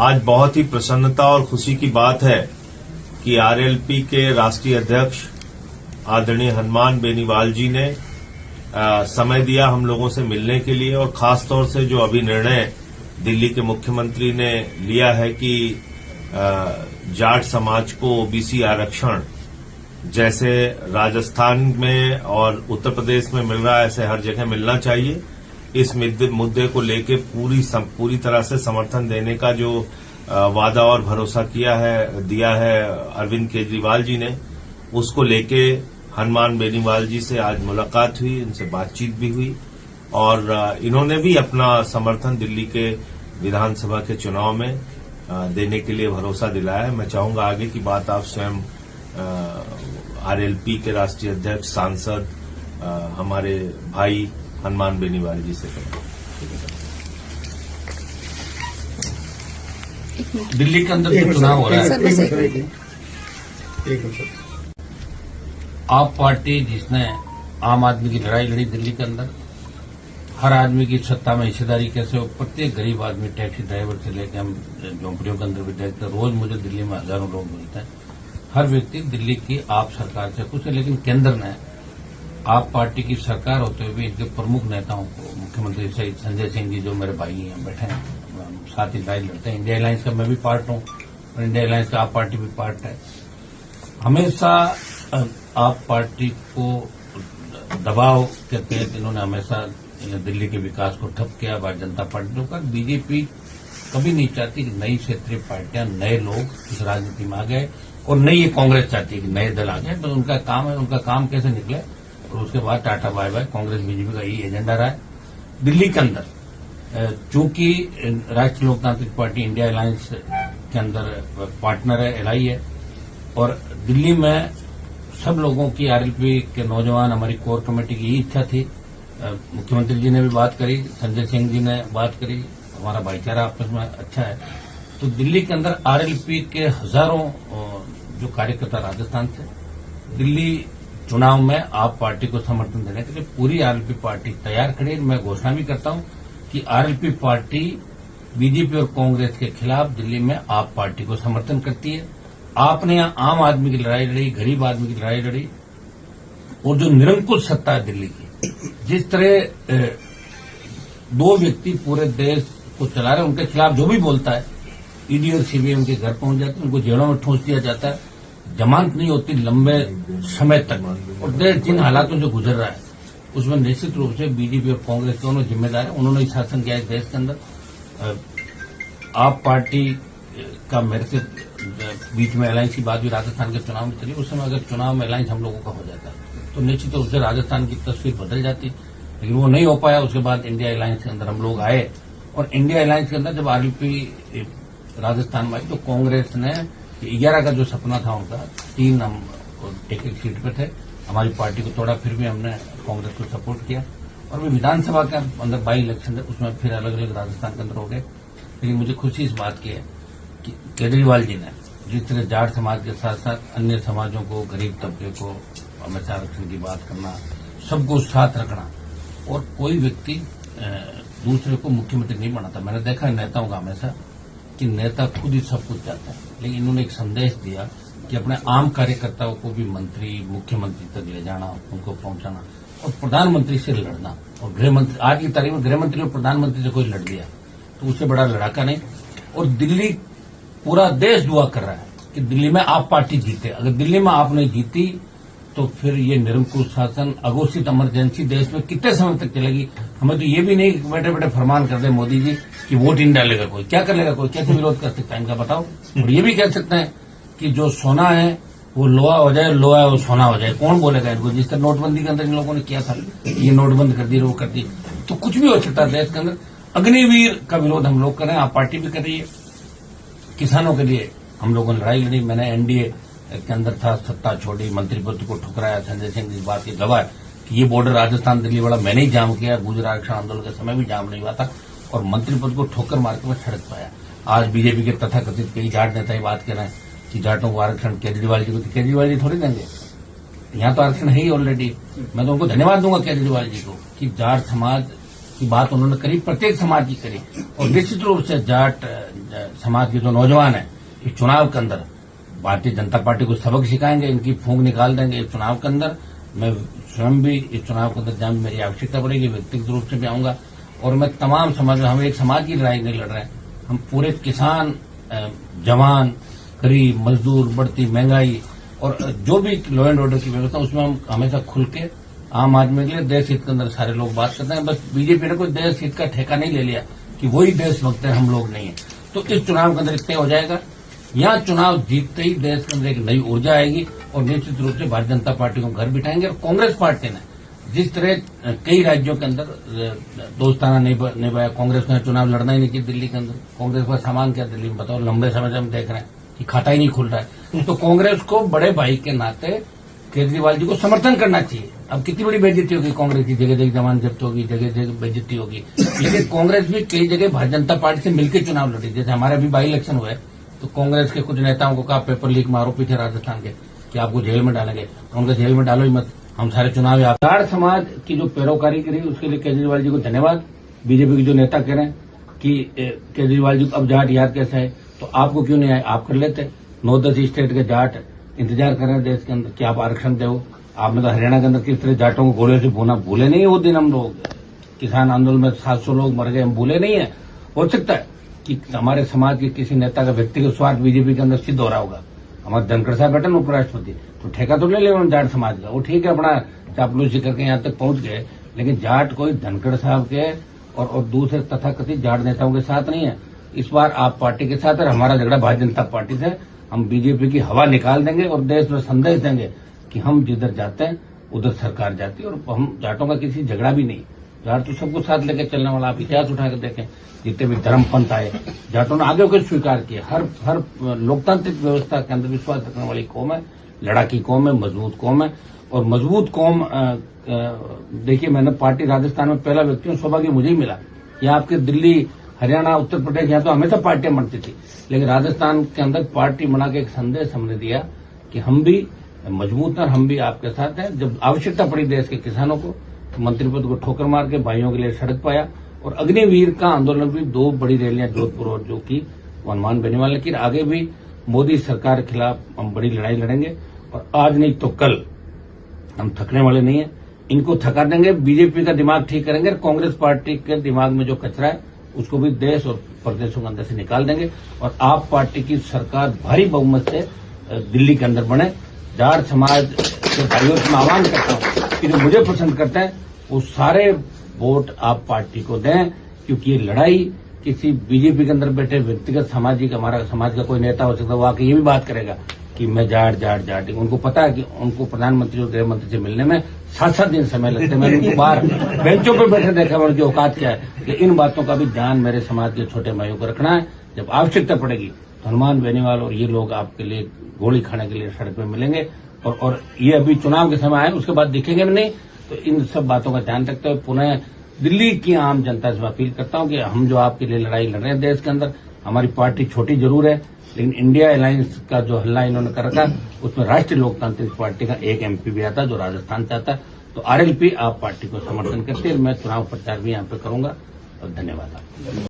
आज बहुत ही प्रसन्नता और खुशी की बात है कि आरएलपी के राष्ट्रीय अध्यक्ष आदरणीय हनुमान बेनीवाल जी ने समय दिया हम लोगों से मिलने के लिए, और खास तौर से जो अभी निर्णय दिल्ली के मुख्यमंत्री ने लिया है कि जाट समाज को ओबीसी आरक्षण जैसे राजस्थान में और उत्तर प्रदेश में मिल रहा है ऐसे हर जगह मिलना चाहिए। इस मुद्दे को लेके पूरी तरह से समर्थन देने का जो वादा और भरोसा दिया है अरविंद केजरीवाल जी ने, उसको लेके हनुमान बेनीवाल जी से आज मुलाकात हुई, उनसे बातचीत भी हुई और इन्होंने भी अपना समर्थन दिल्ली के विधानसभा के चुनाव में देने के लिए भरोसा दिलाया है। मैं चाहूंगा आगे की बात आप स्वयं आरएलपी के राष्ट्रीय अध्यक्ष सांसद हमारे भाई हनुमान बेनीवाल जी से करें। दिल्ली के अंदर जो चुनाव हो रहा है, आप पार्टी जिसने आम आदमी की लड़ाई लड़ी दिल्ली के अंदर, हर आदमी की सत्ता में हिस्सेदारी कैसे हो, प्रत्येक गरीब आदमी टैक्सी ड्राइवर से लेकर हम झोंपड़ियों के अंदर भी देखते हैं, रोज मुझे दिल्ली में हजारों लोग मिलते हैं। हर व्यक्ति दिल्ली की आप सरकार से खुश है, लेकिन केंद्र ने आप पार्टी की सरकार होते हुए भी इनके प्रमुख नेताओं को, मुख्यमंत्री सहित संजय सिंह जी जो मेरे भाई हैं बैठे हैं, साथ ही लड़ाई लड़ते हैं। इंडिया अलायंस का मैं भी पार्ट हूं और इंडिया अलायंस का आप पार्टी भी पार्ट है। हमेशा आप पार्टी को दबाव के तहत इन्होंने हमेशा दिल्ली के विकास को ठप किया। भारतीय जनता पार्टी का बीजेपी कभी नहीं चाहती कि नई क्षेत्रीय पार्टियां, नए लोग इस राजनीति में आ गए, और नई ये कांग्रेस चाहती है कि नए दल आ गए। तो उनका काम है, उनका काम कैसे निकले, और उसके बाद tata bye bye. Congress BJP का यही एजेंडा रहा है दिल्ली के अंदर। चूंकि राष्ट्रीय लोकतांत्रिक पार्टी इंडिया अलायंस के अंदर पार्टनर है, एलआई है, और दिल्ली में सब लोगों की, आरएलपी के नौजवान, हमारी कोर कमेटी की इच्छा थी। मुख्यमंत्री जी ने भी बात करी, संजय सिंह जी ने बात करी, हमारा भाईचारा आपस में अच्छा है। तो दिल्ली के अंदर आरएलपी के हजारों जो कार्यकर्ता राजस्थान से दिल्ली चुनाव में आप पार्टी को समर्थन देने के लिए पूरी आरएलपी पार्टी तैयार खड़ी है। मैं घोषणा भी करता हूं कि आरएलपी पार्टी बीजेपी और कांग्रेस के खिलाफ दिल्ली में आप पार्टी को समर्थन करती है। आपने यहां आम आदमी की लड़ाई लड़ी, गरीब आदमी की लड़ाई लड़ी, और जो निरंकुश सत्ता है दिल्ली की, जिस तरह दो व्यक्ति पूरे देश को चला रहे हैं, उनके खिलाफ जो भी बोलता है, ईडी और सीबीआई उनके घर पहुंच जाती है, उनको जेलों में ठूंस दिया जाता है, जमानत नहीं होती लंबे समय तक, और देश जिन हालातों से गुजर रहा है उसमें निश्चित रूप से बीजेपी और कांग्रेस दोनों जिम्मेदार है। उन्होंने शासन किया है देश के अंदर। आप पार्टी का मेरे से बीच में अलायंस की बात भी राजस्थान के चुनाव में चली। उस समय अगर चुनाव में अलायंस हम लोगों का हो जाता तो निश्चित रूप से राजस्थान की तस्वीर बदल जाती, लेकिन वो नहीं हो पाया। उसके बाद इंडिया अलायंस के अंदर हम लोग आए, और इंडिया अलायंस के अंदर जब आरएलपी राजस्थान में आई तो कांग्रेस ने 11 का जो सपना था उनका, 3 हम एक सीट पे थे, हमारी पार्टी को तोड़ा, फिर भी हमने कांग्रेस को सपोर्ट किया। और भी विधानसभा के अंदर बाई इलेक्शन थे, उसमें फिर अलग अलग राजस्थान के अंदर हो गए। लेकिन मुझे खुशी इस बात की है कि केजरीवाल जी ने जिस तरह जाट समाज के साथ साथ अन्य समाजों को, गरीब तबके को हमेशा आरक्षण की बात करना, सबको साथ रखना, और कोई व्यक्ति दूसरे को मुख्यमंत्री नहीं बनाता। मैंने देखा है नेताओं का हमेशा कि नेता खुद ही सब कुछ चाहता है, लेकिन इन्होंने एक संदेश दिया कि अपने आम कार्यकर्ताओं को भी मंत्री, मुख्यमंत्री तक ले जाना, उनको पहुंचाना, और प्रधानमंत्री से लड़ना। और गृहमंत्री, आज की तारीख में गृहमंत्री और प्रधानमंत्री से कोई लड़ दिया तो उससे बड़ा लड़ाका नहीं। और दिल्ली, पूरा देश दुआ कर रहा है कि दिल्ली में आप पार्टी जीते। अगर दिल्ली में आप नहीं जीती तो फिर ये निरंकुश शासन, अघोषित इमरजेंसी देश में कितने समय तक चलेगी। हमें तो ये भी नहीं बैठे बैठे फरमान कर दे मोदी जी कि वोट ही नहीं डालेगा कोई, क्या कर लेगा कोई, कैसे विरोध कर सकता है इनका बताओ। और ये भी कह सकते हैं कि जो सोना है वो लोहा हो जाए, लोहा है वो सोना हो जाए, कौन बोलेगा इनको। जिस तरह नोटबंदी के अंदर इन लोगों ने किया था, ये नोटबंद कर दी, वो कर दी, तो कुछ भी हो सकता है देश के अंदर। अग्निवीर का विरोध हम लोग कर रहे हैं, आप पार्टी भी कर रही है। किसानों के लिए हम लोगों ने लड़ाई लड़ी, मैंने एनडीए के अंदर था, सत्ता छोड़ी, मंत्री पद को ठुकराया। संजय सिंह इस बात की गवाह कि ये बॉर्डर राजस्थान दिल्ली वाला मैंने ही जाम किया, गुजरात आरक्षण आंदोलन के समय भी जाम नहीं हुआ था, और मंत्री पद को ठोकर मार के मैं सड़क पाया। आज बीजेपी के तथाकथित कई जाट नेता ही बात कर रहे हैं कि जाटों को आरक्षण केजरीवाल जी को, केजरीवाल जी थोड़ी देंगे, यहाँ तो आरक्षण है ही ऑलरेडी। मैं तो उनको धन्यवाद दूंगा केजरीवाल जी को कि जाट समाज की बात उन्होंने करी, प्रत्येक समाज की करी। और निश्चित रूप से जाट समाज के जो नौजवान है इस चुनाव के अंदर भारतीय जनता पार्टी को सबक सिखाएंगे, इनकी फूंक निकाल देंगे इस चुनाव के अंदर। मैं स्वयं भी इस चुनाव के अंदर जहां मेरी आवश्यकता पड़ेगी व्यक्तिगत रूप से भी आऊंगा। और मैं तमाम समाज में, हम एक समाज की लड़ाई नहीं लड़ रहे हैं, हम पूरे किसान, जवान, गरीब, मजदूर, बढ़ती महंगाई और जो भी लॉ एंड ऑर्डर की व्यवस्था, उसमें हम हमेशा खुल के आम आदमी के लिए देश हित के अंदर सारे लोग बात करते हैं। बस बीजेपी ने कोई देश हित का ठेका नहीं ले लिया कि वही देशभक्त है, हम लोग नहीं है। तो इस चुनाव के अंदर इतने हो जाएगा, यहाँ चुनाव जीतते ही देश के अंदर एक नई ऊर्जा आएगी और निश्चित रूप से भारतीय जनता पार्टी को घर बिठाएंगे। और कांग्रेस पार्टी ने जिस तरह कई राज्यों के अंदर दोस्ताना निभाया, कांग्रेस ने चुनाव लड़ना ही नहीं चाहिए दिल्ली के अंदर। कांग्रेस का सामान क्या दिल्ली में बताओ, लंबे समय से हम देख रहे हैं कि खाता ही नहीं खुल रहा है। तो कांग्रेस को बड़े भाई के नाते केजरीवाल जी को समर्थन करना चाहिए। अब कितनी बड़ी बेइज्जती होगी कांग्रेस की, जगह जगह जमान जब्त होगी, जगह जगह बेइज्जती होगी। लेकिन कांग्रेस भी कई जगह भारतीय जनता पार्टी से मिलकर चुनाव लड़ी। जैसे हमारे अभी बाई इलेक्शन हुए तो कांग्रेस के कुछ नेताओं को कहा, पेपर लीक में आरोपी थे राजस्थान के, कि आपको जेल में डालेंगे। उनको जेल में डालो ही मत, हम सारे चुनाव। जाट समाज की जो पैरोकारी करी उसके लिए केजरीवाल जी को धन्यवाद। बीजेपी के जो नेता कह रहे हैं कि केजरीवाल जी को अब जाट याद कैसे है, तो आपको क्यों नहीं आए, आप कर लेते। 9-10 स्टेट के जाट इंतजार कर रहे हैं देश के अंदर कि आप आरक्षण दो। आपने तो हरियाणा के अंदर किस तरह जाटों को गोलियों से भूना, भूले नहीं है वो दिन। हम लोग किसान आंदोलन में 700 लोग मर गए, हम भूले नहीं है। हो सकता है कि हमारे समाज के किसी नेता का व्यक्तिगत स्वार्थ बीजेपी के अंदर सिद्ध हो रहा होगा। हमारे धनखड़ साहब बैठे उपराष्ट्रपति, तो ठेका तो ले ले जाट समाज का, वो ठीक है अपना चापलूसी करके यहाँ तक पहुंच गए। लेकिन जाट कोई धनखड़ साहब के और दूसरे तथाकथित जाट नेताओं के साथ नहीं है। इस बार आप पार्टी के साथ, और हमारा झगड़ा भारतीय जनता पार्टी से। हम बीजेपी की हवा निकाल देंगे और देश में संदेश देंगे कि हम जिधर जाते हैं उधर सरकार जाती है। और हम जाटों का किसी झगड़ा भी नहीं, जाट तो सबको साथ लेकर चलने वाला। आप इतिहास उठाकर देखें, जितने भी धर्म पंथ आए जाटों ने आगे होकर स्वीकार किया। हर लोकतांत्रिक व्यवस्था के अंदर विश्वास रखने वाली कौम है, लड़ाकी कौम है, मजबूत कौम है। और मजबूत कौम, देखिए मैंने पार्टी राजस्थान में पहला व्यक्ति हूं, सौभाग्य मुझे ही मिला। यहाँ आपके दिल्ली, हरियाणा, उत्तर प्रदेश, यहाँ तो हमेशा पार्टियां बनती थी, लेकिन राजस्थान के अंदर पार्टी बना के एक संदेश हमने दिया कि हम भी मजबूत हैं, हम भी आपके साथ हैं। जब आवश्यकता पड़ी देश के किसानों को, तो मंत्री पद को ठोकर मार के भाइयों के लिए सड़क पाया। और अग्निवीर का आंदोलन भी 2 बड़ी रैलियां जोधपुर और जो की हनुमान बेनीवाल। लेकिन आगे भी मोदी सरकार के खिलाफ हम बड़ी लड़ाई लड़ेंगे और आज नहीं तो कल हम थकने वाले नहीं है। इनको थका देंगे, बीजेपी का दिमाग ठीक करेंगे और कांग्रेस पार्टी के दिमाग में जो कचरा है उसको भी देश और प्रदेशों के अंदर से निकाल देंगे। और आप पार्टी की सरकार भारी बहुमत से दिल्ली के अंदर बने। जाट समाज के भाइयों से मैं आह्वान करता हूं कि जो मुझे पसंद करते हैं वो सारे वोट आप पार्टी को दें, क्योंकि ये लड़ाई किसी बीजेपी के अंदर बैठे व्यक्तिगत सामाजिक, हमारा समाज का कोई नेता हो सकता है, वो आके ये भी बात करेगा कि मैं जाट। उनको पता है कि उनको प्रधानमंत्री और गृह मंत्री से मिलने में 7-7 दिन समय लगते हैं। मैंने उनको बाहर बेंचों पर बैठे देखा, उनकी औकात क्या है। कि इन बातों का भी ध्यान मेरे समाज के छोटे भाइयों को रखना है। जब आवश्यकता पड़ेगी तो हनुमान बेनीवाल और ये लोग आपके लिए गोली खाने के लिए सड़क पर मिलेंगे। और ये अभी चुनाव के समय आए, उसके बाद दिखेंगे भी नहीं। तो इन सब बातों का ध्यान रखते हुए पुनः दिल्ली की आम जनता से मैं अपील करता हूं कि हम जो आपके लिए लड़ाई लड़ रहे हैं देश के अंदर, हमारी पार्टी छोटी जरूर है, लेकिन इंडिया अलायंस का जो हल्ला इन्होंने कर रखा उसमें राष्ट्रीय लोकतांत्रिक पार्टी का एक एमपी भी आता जो राजस्थान से आता। तो आरएलपी आप पार्टी को समर्थन करते हैं। मैं चुनाव प्रचार भी यहाँ पे करूंगा। और धन्यवाद।